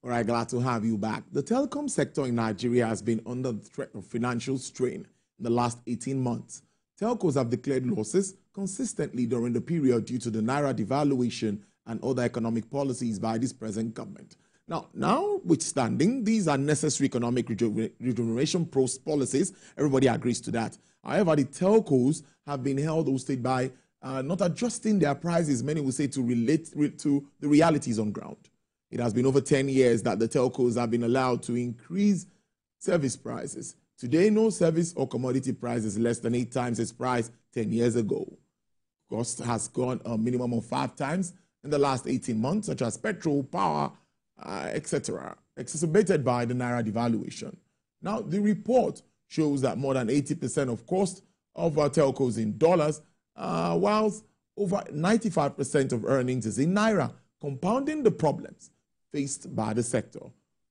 All right, glad to have you back. The telecom sector in Nigeria has been under the threat of financial strain in the last 18 months. Telcos have declared losses consistently during the period due to the naira devaluation and other economic policies by this present government. Now, notwithstanding, these are necessary economic regeneration policies. Everybody agrees to that. However, the telcos have been held hostage by not adjusting their prices, many will say, to relate to the realities on ground. It has been over 10 years that the telcos have been allowed to increase service prices. Today, no service or commodity price is less than 8 times its price 10 years ago. Cost has gone a minimum of 5 times in the last 18 months, such as petrol, power, etc., exacerbated by the naira devaluation. Now, the report shows that more than 80% of cost of our telcos in dollars, whilst over 95% of earnings is in naira, compounding the problems faced by the sector.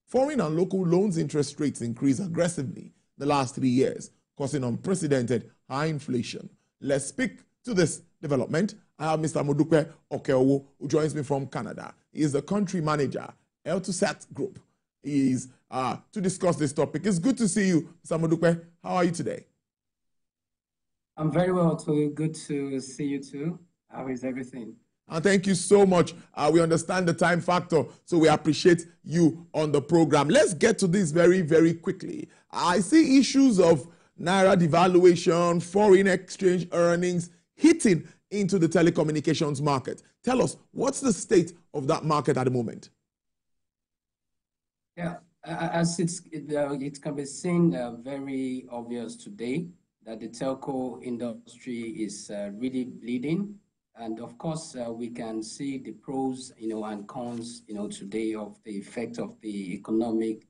Foreign and local loans interest rates increased aggressively the last 3 years, causing unprecedented high inflation. Let's speak to this development. I have Mr. Modupe Okeowo, who joins me from Canada. He is the country manager, L2SAT Group. He is to discuss this topic. It's good to see you, Mr. Modupe. How are you today? I'm very well, too. Good to see you too. How is everything? Thank you so much. We understand the time factor, so we appreciate you on the program. Let's get to this very, very quickly. I see issues of naira devaluation, foreign exchange earnings hitting into the telecommunications market. Tell us, what's the state of that market at the moment? Yeah, as it can be seen very obvious today that the telco industry is really bleeding. And of course, we can see the pros, and cons, today of the effect of the economic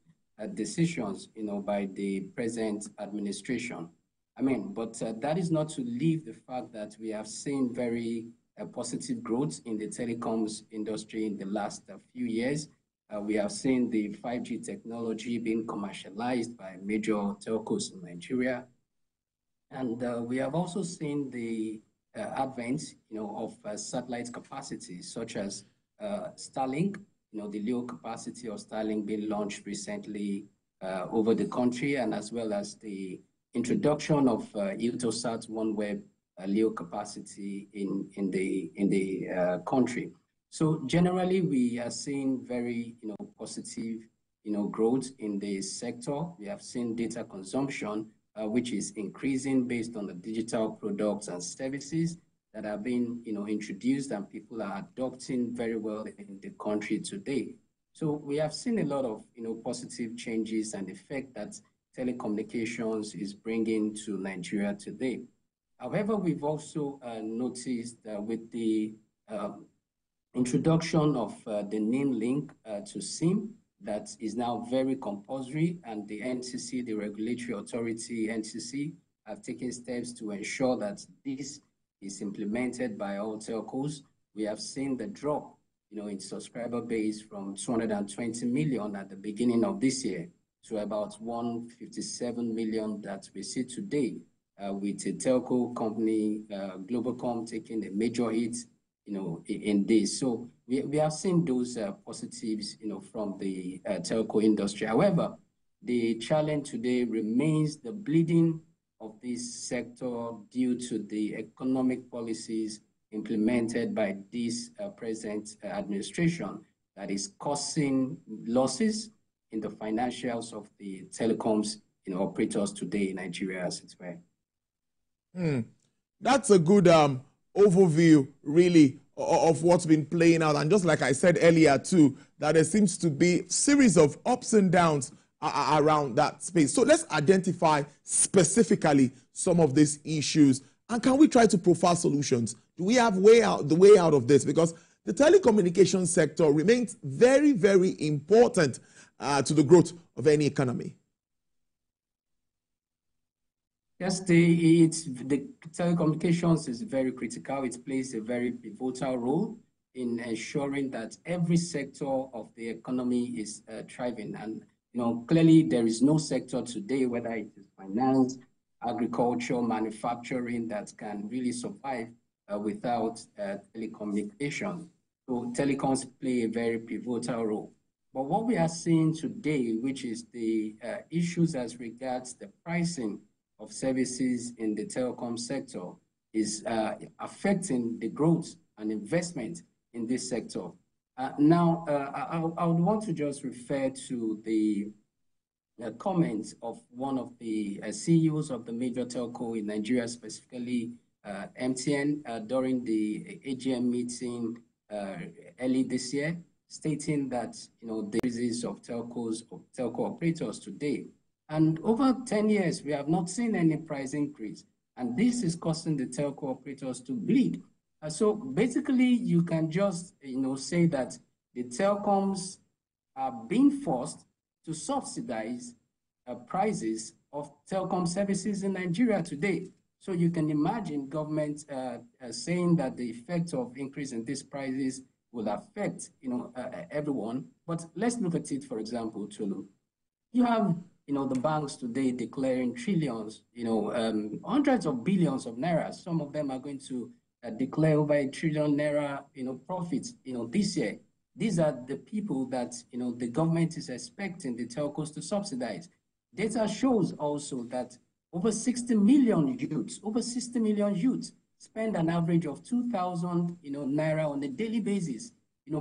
decisions, by the present administration. But that is not to leave the fact that we have seen very positive growth in the telecoms industry in the last few years. We have seen the 5G technology being commercialized by major telcos in Nigeria. And we have also seen the advent, of satellite capacity, such as Starlink, the LEO capacity of Starlink being launched recently over the country, and as well as the introduction of Eutelsat OneWeb LEO capacity in the country. So generally, we are seeing very, positive, growth in the sector. We have seen data consumption, which is increasing based on the digital products and services that are being, introduced, and people are adopting very well in the country today. So we have seen a lot of, positive changes and effect that telecommunications is bringing to Nigeria today. However, we've also noticed with the introduction of the name link to SIM, that is now very compulsory, and the NCC, the regulatory authority, NCC, have taken steps to ensure that this is implemented by all telcos. We have seen the drop, in subscriber base from 220 million at the beginning of this year to about 157 million that we see today, with a telco company, Globalcom, taking a major hit, in this. So we have seen those positives, from the telco industry. However, the challenge today remains the bleeding of this sector due to the economic policies implemented by this present administration that is causing losses in the financials of the telecoms, operators today in Nigeria, as it were. That's a good overview, really, of what's been playing out. And just like I said earlier, too, that there seems to be a series of ups and downs around that space. So let's identify specifically some of these issues. And can we try to profile solutions? Do we have the way out of this? Because the telecommunications sector remains very, very important to the growth of any economy. Yes, the telecommunications is very critical. It plays a very pivotal role in ensuring that every sector of the economy is thriving. And clearly there is no sector today, whether it is finance, agriculture, manufacturing, that can really survive without telecommunications. So telecoms play a very pivotal role. But what we are seeing today, which is the issues as regards the pricing of services in the telecom sector, is affecting the growth and investment in this sector. Now, I would want to just refer to the comments of one of the CEOs of the major telco in Nigeria, specifically MTN, during the AGM meeting early this year, stating that the increases of telco operators today, and over 10 years we have not seen any price increase, and this is causing the telco operators to bleed. So basically, you can just say that the telecoms are being forced to subsidize prices of telecom services in Nigeria today. So you can imagine government saying that the effect of increase in these prices will affect everyone. But let's look at it, for example, Tulu. You have the banks today declaring trillions, hundreds of billions of naira. Some of them are going to declare over 1 trillion naira, profits, this year. These are the people that, the government is expecting the telcos to subsidize. Data shows also that over 60 million youths spend an average of 2,000, naira on a daily basis,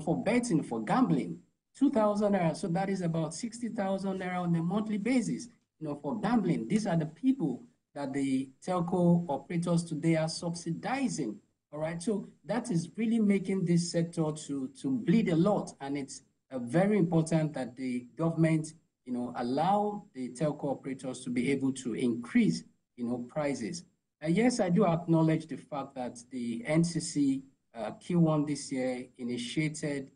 for betting, for gambling, 2,000 naira. So that is about 60,000 naira on a monthly basis, for gambling. These are the people that the telco operators today are subsidizing. All right, so that is really making this sector to bleed a lot, and it's very important that the government, allow the telco operators to be able to increase, prices. Yes, I do acknowledge the fact that the NCC Q1 this year initiated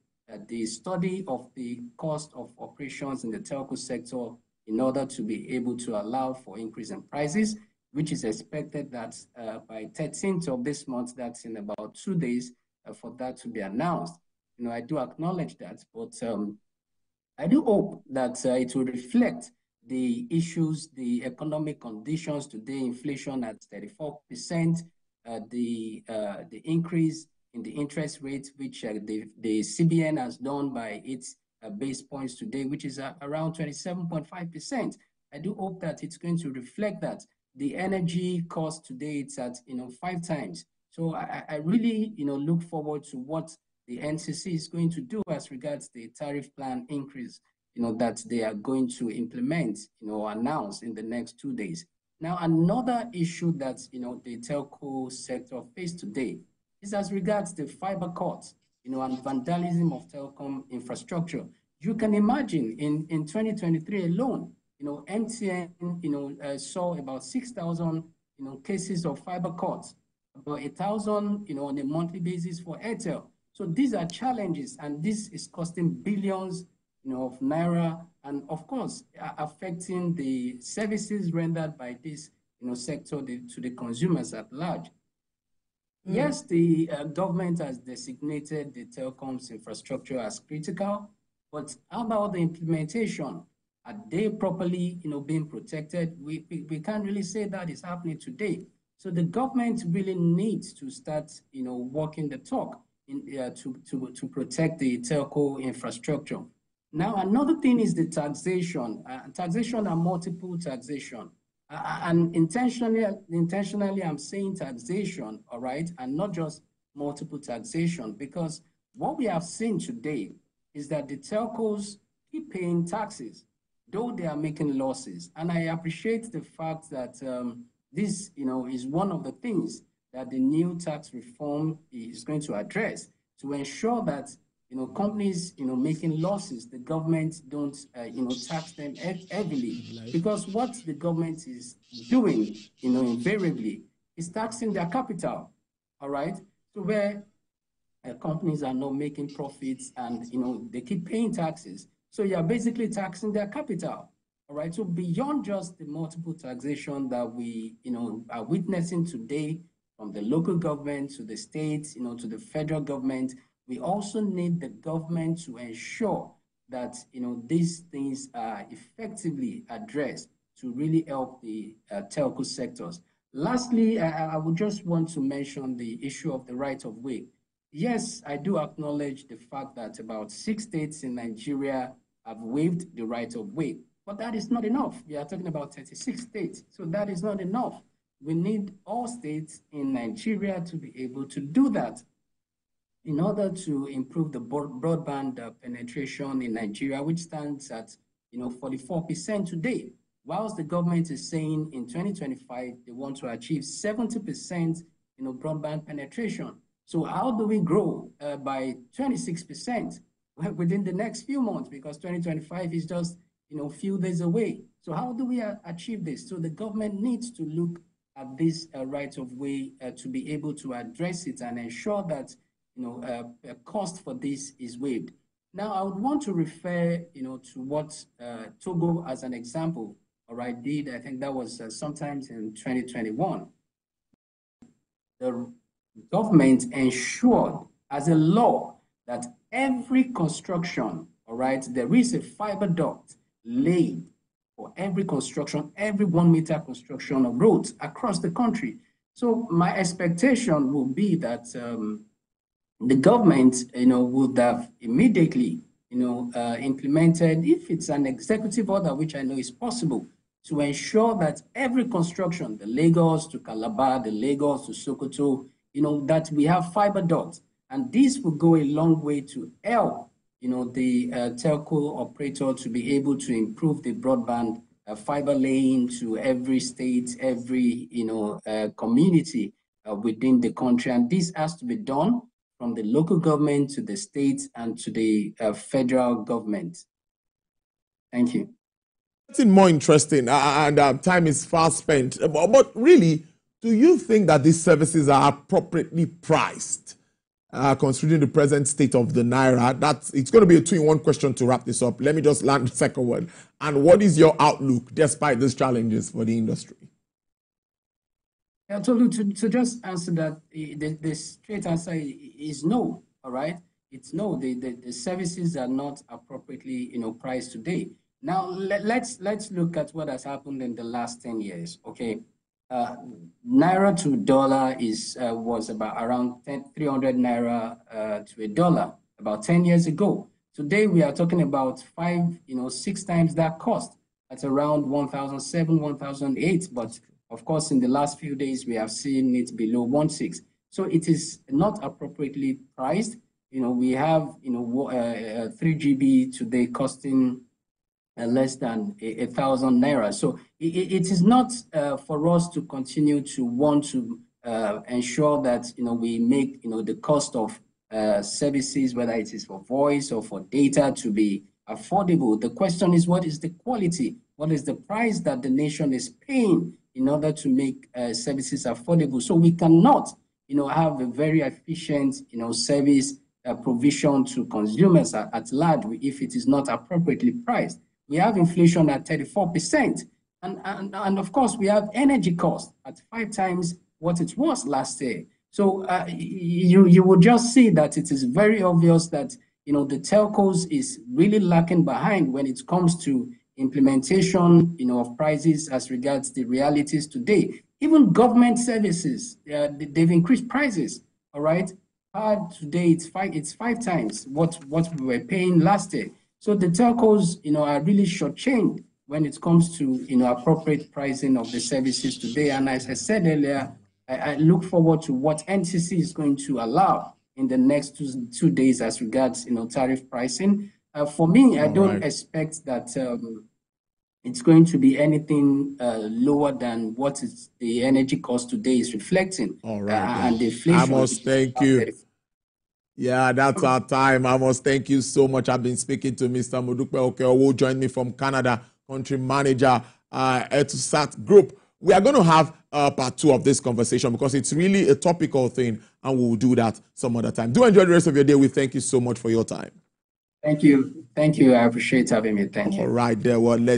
the study of the cost of operations in the telco sector in order to be able to allow for increase in prices, which is expected that by 13th of this month, that's in about 2 days, for that to be announced. I do acknowledge that, but I do hope that it will reflect the issues, the economic conditions today, inflation at 34%, the increase in the interest rate, which the CBN has done by its base points today, which is around 27.5%. I do hope that it's going to reflect that. The energy cost today, it's at 5 times. So I really look forward to what the NCC is going to do as regards the tariff plan increase that they are going to implement, announce in the next 2 days. Now, another issue that the telco sector faced today is as regards the fiber cuts, and vandalism of telecom infrastructure. You can imagine in 2023 alone, MTN, saw about 6,000, cases of fiber cuts, about 1,000, on a monthly basis for Airtel. So these are challenges, and this is costing billions, of naira, and of course, affecting the services rendered by this, sector to the consumers at large. Yes, the government has designated the telecoms infrastructure as critical, but how about the implementation? Are they properly, being protected? We can't really say that is happening today. So the government really needs to start, walking the talk to protect the telco infrastructure. Now, another thing is the taxation. Taxation and multiple taxation. And intentionally, I'm saying taxation, all right, and not just multiple taxation, because what we have seen today is that the telcos keep paying taxes, though they are making losses. And I appreciate the fact that this, is one of the things that the new tax reform is going to address, to ensure that, companies, making losses, the government don't, tax them heavily. Because what the government is doing, invariably, is taxing their capital, all right? So where companies are not making profits and, they keep paying taxes, so you're basically taxing their capital, all right? So beyond just the multiple taxation that we, are witnessing today, from the local government to the states, to the federal government, we also need the government to ensure that, these things are effectively addressed to really help the telco sectors. Lastly, I would just want to mention the issue of the right of way. Yes, I do acknowledge the fact that about 6 states in Nigeria have waived the right of way. But that is not enough. We are talking about 36 states. So that is not enough. We need all states in Nigeria to be able to do that in order to improve the broadband penetration in Nigeria, which stands at 44% today. Whilst the government is saying in 2025 they want to achieve 70% broadband penetration. So how do we grow by 26% within the next few months? Because 2025 is just a few days away. So how do we achieve this? So the government needs to look at this right of way to be able to address it and ensure that a cost for this is waived. Now, I would want to refer to what Togo as an example, did. I think that was sometimes in 2021. The government ensured as a law that every construction, there is a fiber duct laid for every construction, every 1 meter construction of roads across the country. So my expectation will be that the government, would have immediately, implemented, if it's an executive order, which I know is possible, to ensure that every construction, the Lagos to Calabar, the Lagos to Sokoto, that we have fiber ducts. And this will go a long way to help, the telco operator to be able to improve the broadband fiber laying to every state, every, community within the country. And this has to be done from the local government to the state and to the federal government. Thank you. It's more interesting, and time is fast spent. But really, do you think that these services are appropriately priced, considering the present state of the Naira? It's going to be a 2-in-1 question to wrap this up. Let me just land the second one. And what is your outlook, despite these challenges, for the industry? Yeah, to just answer that, the straight answer is no. All right, it's no. The services are not appropriately priced today. Now let's look at what has happened in the last 10 years. Okay, Naira to dollar was about around 300 Naira to a dollar about 10 years ago. Today we are talking about 6 times that cost. That's around 1,007, 1,008. But of course, in the last few days, we have seen it below 1.6. So it is not appropriately priced. We have 3 GB today costing less than 1,000 Naira. So it is not for us to continue to want to ensure that we make the cost of services, whether it is for voice or for data, to be affordable. The question is, what is the quality? What is the price that the nation is paying in order to make services affordable? So we cannot, have a very efficient, service provision to consumers at large if it is not appropriately priced. We have inflation at 34%, and of course we have energy costs at 5 times what it was last year. So you will just see that it is very obvious that the telcos is really lacking behind when it comes to implementation of prices as regards the realities today. Even government services, they've increased prices. All right, today it's 5 times what we were paying last year. So the telcos are really shortchanged when it comes to appropriate pricing of the services today. And as I said earlier, I look forward to what NCC is going to allow in the next 2 days as regards tariff pricing. For me, I don't expect that it's going to be anything lower than what the energy cost today is reflecting. All right. And the inflation. I must thank you. Yeah, that's our time. I must thank you so much. I've been speaking to Mr. Modupe Okeowo, who joined me from Canada, country manager, Etosat Group. We are going to have part 2 of this conversation because it's really a topical thing, and we'll do that some other time. Do enjoy the rest of your day. We thank you so much for your time. Thank you. Thank you. I appreciate having me. Thank you. All right, there. Well, let's